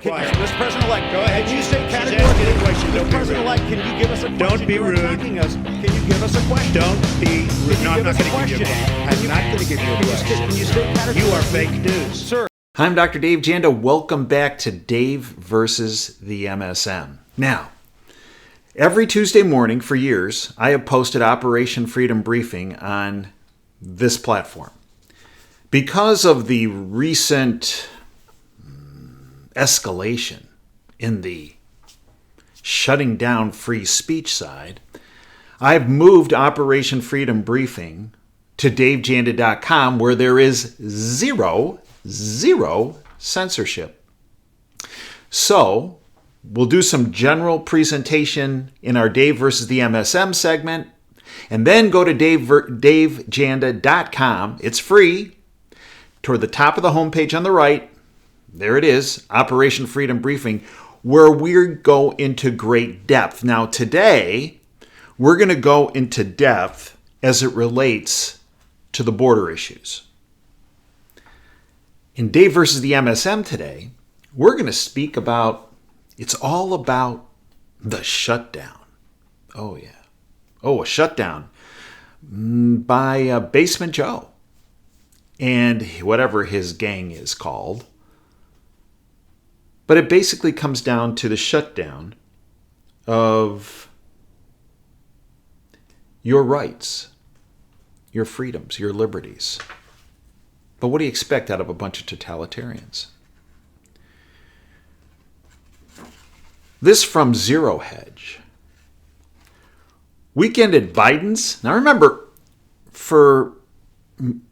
Quiet. Mr. President-elect, Go ahead. Can you state She's asking categorically, a question. Don't Mr. be President-elect, can you give us a question? Don't be You are rude. attacking us. Can you give us a question? Don't be rude. No, I'm not going to give you a question. question. I'm not going to give you a question. Can you state categorically? You are fake news. Sir. Hi, I'm Dr. Dave Janda. Welcome back to Dave versus the MSM. Now, every Tuesday morning for years, I have posted Operation Freedom Briefing on this platform. Because of the recent escalation in the shutting down free speech side, I've moved Operation Freedom Briefing to davejanda.com, where there is zero censorship. So we'll do some general presentation in our Dave versus the MSM segment, and then go to davejanda.com. It's free. Toward the top of the homepage on the right, there it is, Operation Freedom Briefing, where we go into great depth. Now today, we're going to go into depth as it relates to the border issues. In Dave versus the MSM today, we're going to speak about, it's all about the shutdown. Oh yeah. Oh, a shutdown by Basement Joe and whatever his gang is called. But it basically comes down to the shutdown of your rights, your freedoms, your liberties. But what do you expect out of a bunch of totalitarians? This from Zero Hedge. Weekend at Biden's. Now remember, for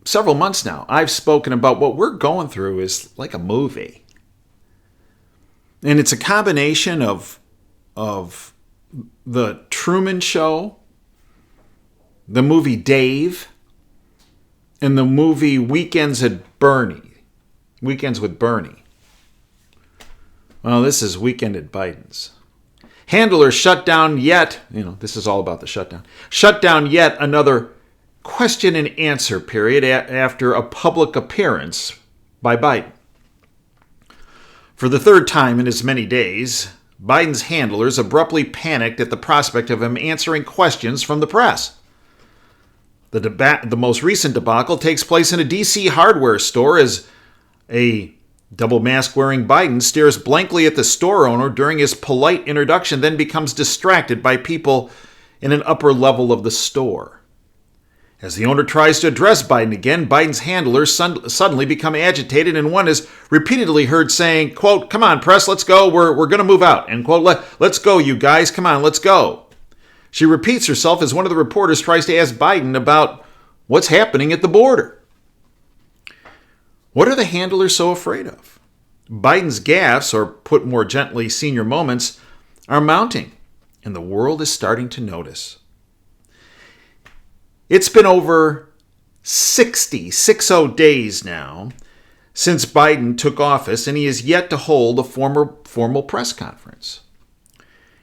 several months now, I've spoken about what we're going through is like a movie. And it's a combination of the Truman Show, the movie Dave, and the movie Weekends with Bernie. Well, this is Weekend at Biden's. Handlers shut down yet, this is all about the shutdown. Shut down yet another question and answer period after a public appearance by Biden. For the third time in as many days, Biden's handlers abruptly panicked at the prospect of him answering questions from the press. The most recent debacle takes place in a D.C. hardware store as a double mask-wearing Biden stares blankly at the store owner during his polite introduction, then becomes distracted by people in an upper level of the store. As the owner tries to address Biden again, Biden's handlers suddenly become agitated, and one is repeatedly heard saying, quote, "Come on, press, let's go, we're going to move out," end quote, let's go, you guys, come on, let's go. She repeats herself as one of the reporters tries to ask Biden about what's happening at the border. What are the handlers so afraid of? Biden's gaffes, or put more gently, senior moments, are mounting, and the world is starting to notice. It's been over 60 days now since Biden took office, and he has yet to hold a formal press conference.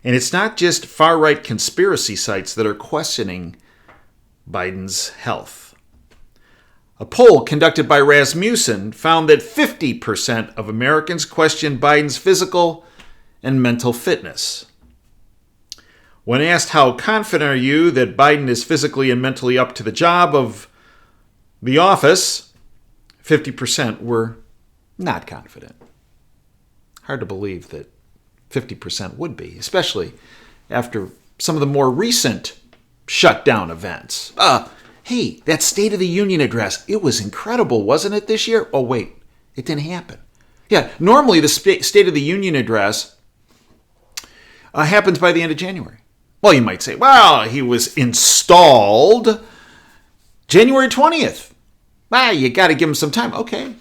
And it's not just far-right conspiracy sites that are questioning Biden's health. A poll conducted by Rasmussen found that 50% of Americans question Biden's physical and mental fitness. When asked how confident are you that Biden is physically and mentally up to the job of the office, 50% were not confident. Hard to believe that 50% would be, especially after some of the more recent shutdown events. Hey, that State of the Union address, it was incredible, wasn't it, this year? Oh, wait, it didn't happen. Yeah, normally the State of the Union address happens by the end of January. Well, you might say, well, he was installed January 20th. You got to give him some time. Okay,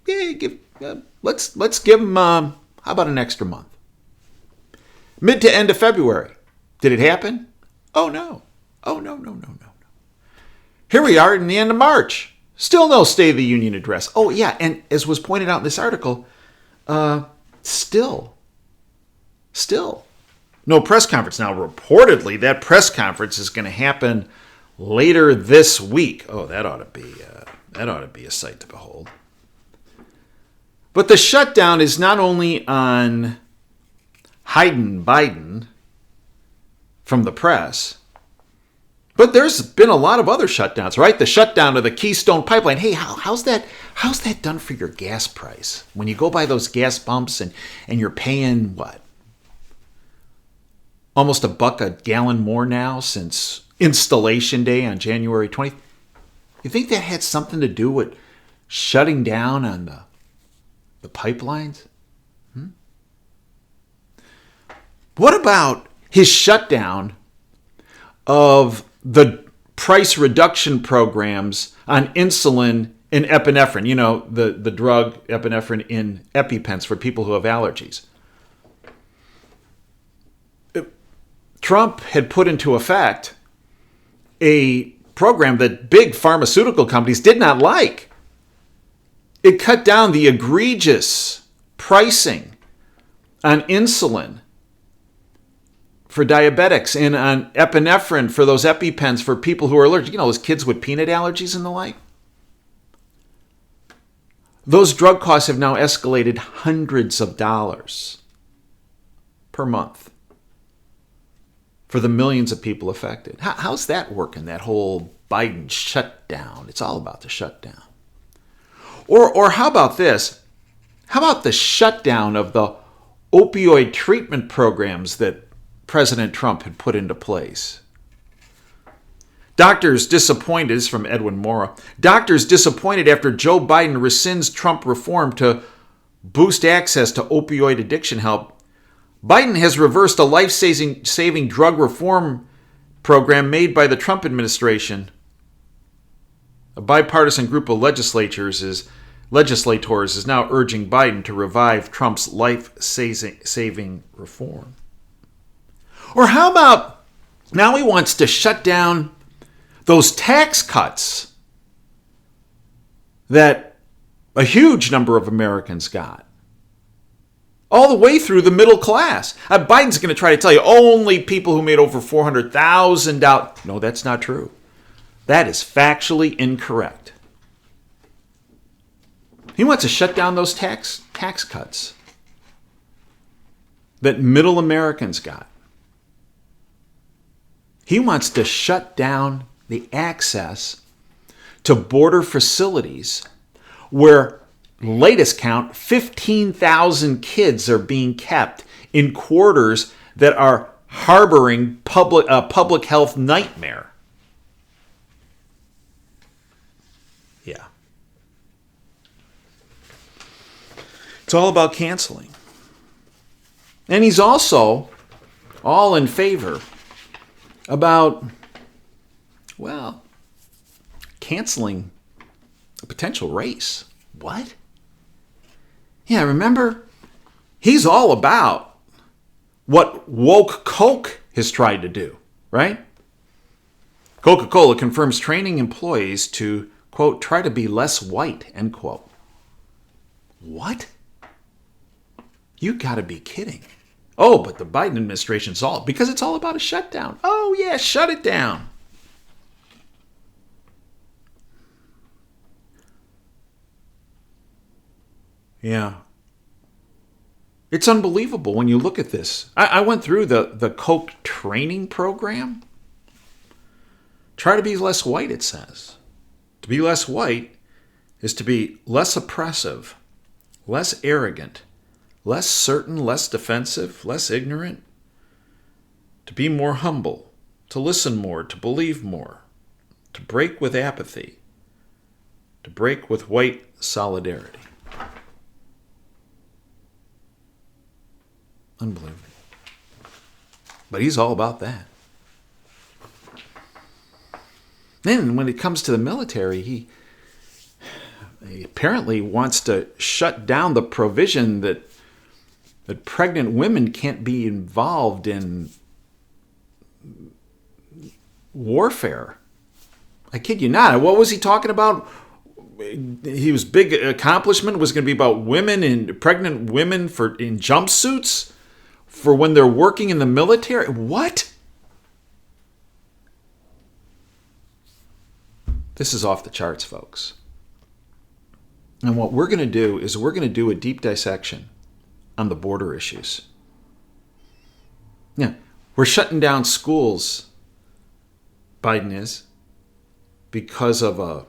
yeah, let's give him, how about an extra month? Mid to end of February. Did it happen? Oh, no. No. Here we are in the end of March. Still no State of the Union address. Oh, yeah, and as was pointed out in this article, still no press conference. Now, reportedly, that press conference is going to happen later this week. Oh, that ought to be a sight to behold. But the shutdown is not only on hiding Biden from the press, but there's been a lot of other shutdowns, right? The shutdown of the Keystone Pipeline. Hey, how's that done for your gas price? When you go by those gas pumps and you're paying, what? Almost $1 a gallon more now since installation day on January 20th. You think that had something to do with shutting down on the pipelines? What about his shutdown of the price reduction programs on insulin and epinephrine? You know, the drug epinephrine in EpiPens for people who have allergies. Trump had put into effect a program that big pharmaceutical companies did not like. It cut down the egregious pricing on insulin for diabetics and on epinephrine for those EpiPens for people who are allergic. You know, those kids with peanut allergies and the like. Those drug costs have now escalated hundreds of dollars per month for the millions of people affected. How's that working, that whole Biden shutdown? It's all about the shutdown. Or how about this? How about the shutdown of the opioid treatment programs that President Trump had put into place? Doctors disappointed, this is from Edwin Mora, doctors disappointed after Joe Biden rescinds Trump reform to boost access to opioid addiction help. Biden has reversed a life-saving drug reform program made by the Trump administration. A bipartisan group of legislators is now urging Biden to revive Trump's life-saving reform. Or how about now he wants to shut down those tax cuts that a huge number of Americans got, all the way through the middle class. Biden's going to try to tell you only people who made over $400,000. No, that's not true. That is factually incorrect. He wants to shut down those tax cuts that middle Americans got. He wants to shut down the access to border facilities where, latest count, 15,000 kids are being kept in quarters that are harboring a public health nightmare. Yeah. It's all about canceling. And he's also all in favor about, well, canceling a potential race. What? Yeah, remember? He's all about what woke Coke has tried to do, right? Coca-Cola confirms training employees to, quote, try to be less white, end quote. What? You gotta be kidding. Oh, but the Biden administration's because it's all about a shutdown. Oh, yeah, shut it down. Yeah. It's unbelievable when you look at this. I went through the Coke training program. Try to be less white, it says. To be less white is to be less oppressive, less arrogant, less certain, less defensive, less ignorant. To be more humble, to listen more, to believe more, to break with apathy, to break with white solidarity. Unbelievable. But he's all about that. Then when it comes to the military, he apparently wants to shut down the provision that pregnant women can't be involved in warfare. I kid you not. What was he talking about? His big accomplishment was going to be about women and pregnant women in jumpsuits for when they're working in the military. What? This is off the charts, folks. And what we're going to do is we're going to do a deep dissection on the border issues. Yeah, we're shutting down schools, Biden is, because of a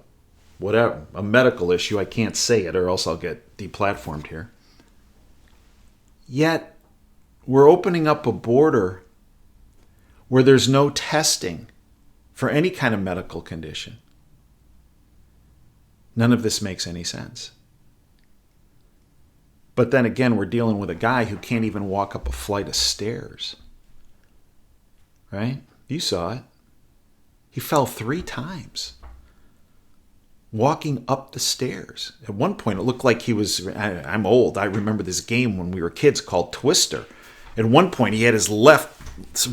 medical issue. I can't say it or else I'll get deplatformed here. Yet, we're opening up a border where there's no testing for any kind of medical condition. None of this makes any sense. But then again, we're dealing with a guy who can't even walk up a flight of stairs. Right? You saw it. He fell 3 times walking up the stairs. At one point, it looked like he was... I'm old. I remember this game when we were kids called Twister. At one point, he had his left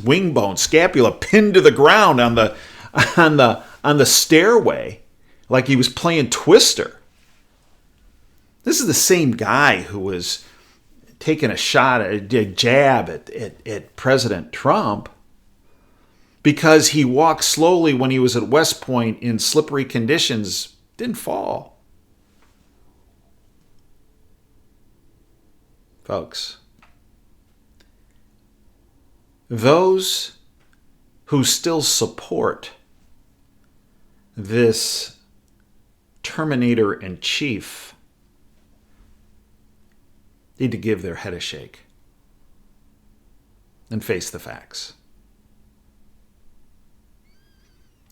wing bone, scapula, pinned to the ground on the stairway, like he was playing Twister. This is the same guy who was taking a jab at President Trump because he walked slowly when he was at West Point in slippery conditions, didn't fall. Folks, those who still support this Terminator in chief need to give their head a shake and face the facts.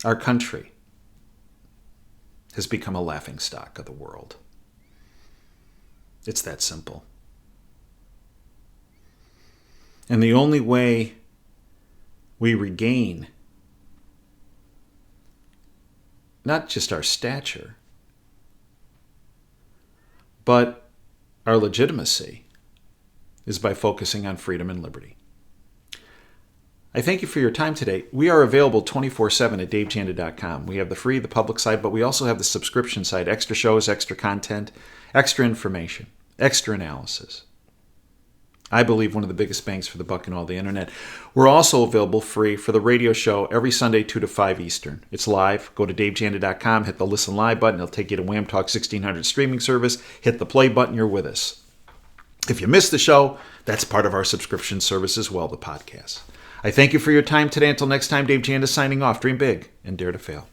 Our country has become a laughingstock of the world. It's that simple. And the only way we regain not just our stature, but our legitimacy is by focusing on freedom and liberty. I thank you for your time today. We are available 24/7 at davejanda.com. We have the free, the public side, but we also have the subscription side. Extra shows, extra content, extra information, extra analysis. I believe one of the biggest bangs for the buck in all the internet. We're also available free for the radio show every Sunday, 2 to 5 Eastern. It's live. Go to davejanda.com, hit the Listen Live button. It'll take you to Wham Talk 1600 streaming service. Hit the play button. You're with us. If you missed the show, that's part of our subscription service as well, the podcast. I thank you for your time today. Until next time, Dave Janda signing off. Dream big and dare to fail.